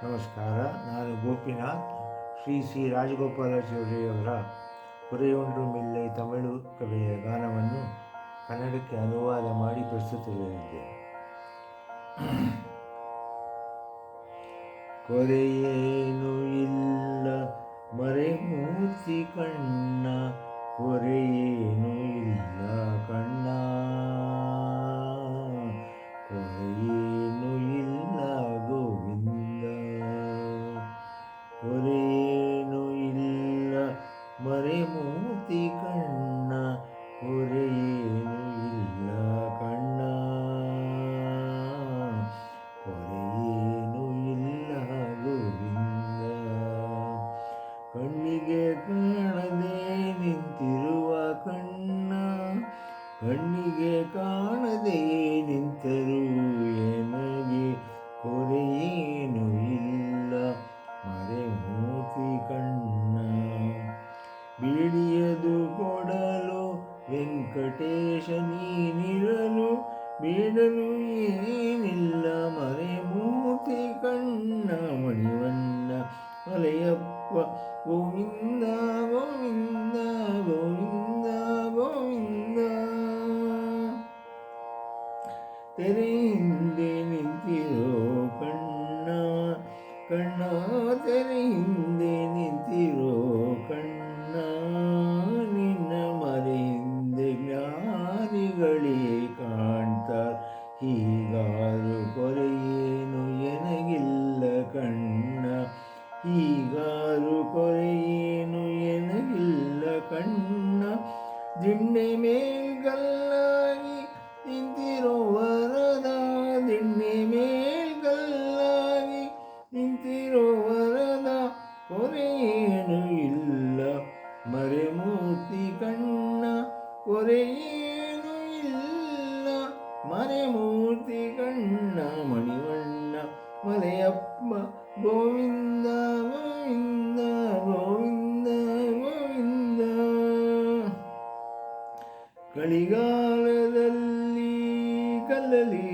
ನಮಸ್ಕಾರ. ನಾನು ಗೋಪಿನಾಥ್. ಶ್ರೀ ರಾಜಗೋಪಾಲಾಚಾರ್ಯವರ ಕುರೆಯೊಂಡು ಮಿಲ್ಲೈ ತಮಿಳು ಕವಿಯ ಗಾನವನ್ನು ಕನ್ನಡಕ್ಕೆ ಅನುವಾದ ಮಾಡಿ ಪ್ರಸ್ತುತಗೊಳಿಸಿದ್ದೇನೆ. ಕೊರೆಯೇನು ಇಲ್ಲ ಮರೆಮೂರ್ತಿ ಕಣ್ಣ, ಕೊರೆಯೇನು ಇಲ್ಲ ಕಣ್ಣ, ಕೊರೆಯೇನು ಇಲ್ಲ ಗೋವಿಂದ, ಕೊರೆಯೇನು ಇಲ್ಲ ಮರೆಮೂರ್ತಿ ಕಣ್ಣ, ಕೊರೆಯೇನು ಇಲ್ಲ ಕಣ್ಣ, ಕೊರೆಯೇನು ಇಲ್ಲ ಗೋವಿಂದ. ಕಣ್ಣಿಗೆ ಕಾಣದೆ ನಿಂತಿರುವ ಕಣ್ಣ, ಕಣ್ಣಿಗೆ ಕಾಣದೆ ನಿಂತರೂ ಎನಗೆ ಕೊರೆಯೇನು ಇಲ್ಲ ಮರೆಮೂರ್ತಿ ಕಣ್ಣ. ಬೀಳಿಯದು ಕೊಡಲು ವೆಂಕಟೇಶ ನೀನಿರಲು, ಬೀಳಲು ಏನಿಲ್ಲ ಮರೆಮೂರ್ತಿ ಕಣ್ಣ. ಮಣಿವಣ್ಣ ಮಲಯಪ್ಪ ಗೋವಿಂದ ಗೋವಿಂದ ಗೋವಿಂದ ಗೋವಿಂದ. ತೆರೆ ಹಿಂದೆ ನಿಂತಿರೋ ಕಣ್ಣ, ಕಣ್ಣ ತೆರೆ ಹಿಂದೆ ನಿಂತಿರೋ ಕಣ್ಣ, ನಿನ್ನ ಮರೆ ಹಿಂದೆ ಜ್ಞಾನಿಗಳೇ ಕಾಣ್ತಾರ. ಹೀಗಾರು ಕೊರೆಯೇನು ಎನಗಿಲ್ಲ ಕಣ್ಣ, ಹೀಗಾರು ಕೊರೆಯೇನು ಎನಗಿಲ್ಲ ಕಣ್ಣ. ದಿಣ್ಣೆ ಮೇಲ್ಗಲ್ಲಾಗಿ ನಿಂತಿರೋ ವರದ, ದಿಣ್ಣೆ ಮೇಲ್ಗಲ್ಲಾಗಿ ನಿಂತಿರೋ ವರದ, ಕೊರೆಯೇನು ಇಲ್ಲ ಮರೆಮೂರ್ತಿ ಕಣ್ಣ, ಕೊರೆಯೇನು ಇಲ್ಲ ಮರೆಮೂರ್ತಿ ಕಣ್ಣ. ಮಣಿವಣ್ಣ ಮಲಯಪ್ಪ ಗೋವಿಂದ ಗೋವಿಂದ ಗೋವಿಂದ ಗೋವಿಂದ. ಕಳಿಗಾಲದಲ್ಲಿ ಕಲ್ಲಲ್ಲಿ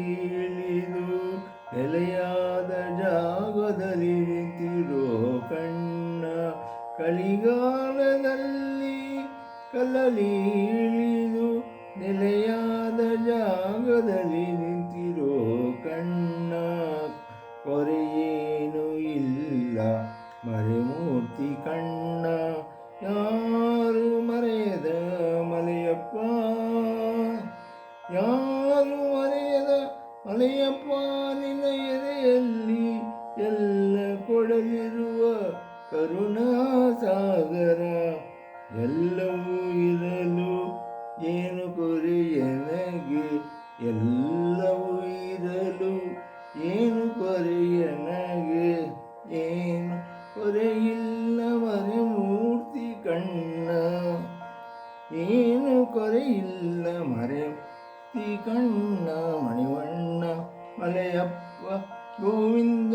ಇಳಿದು ನೆಲೆಯಾದ ಜಾಗದಲ್ಲಿ ನಿಂತಿರೋ ಕಣ್ಣ, ಕಳಿಗಾಲದಲ್ಲಿ ಕಲ್ಲಲ್ಲಿ ಇಳಿದು ನೆಲೆಯಾದ ಜಾಗದಲ್ಲಿ ನಿಂತಿರೋ ಕಣ್ಣ, ಕೊರೆಯೇನು ಇಲ್ಲ ಮರೆಮೂರ್ತಿ ಕಣ್ಣ. ಯಾರು ಮರೆಯದ ಮಲೆಯಪ್ಪ, ಯಾರು ಮರೆಯದ ಮಲೆಯಪ್ಪ, ನಿನ್ನ ಎದೆಯಲ್ಲಿ ಎಲ್ಲ ಕೊಡಲಿರುವ ಕರುಣಾಸಾಗರ. ಎಲ್ಲವೂ ಇರಲು ಏನು ಕೊರೆಯನಗೆ, ಎಲ್ಲವೂ ಇರಲು ಏನು ಕೊರೆಯನಗೆ, ಏನು ಕೊರೆಯಿಲ್ಲ ಮರೆಮೂರ್ತಿ ಕಣ್ಣ, ಏನು ಕೊರೆಯಿಲ್ಲ ಮರೆಮೂರ್ತಿ ಕಣ್ಣ. ಮಣಿವಣ್ಣ ಮಲಯಪ್ಪ ಗೋವಿಂದ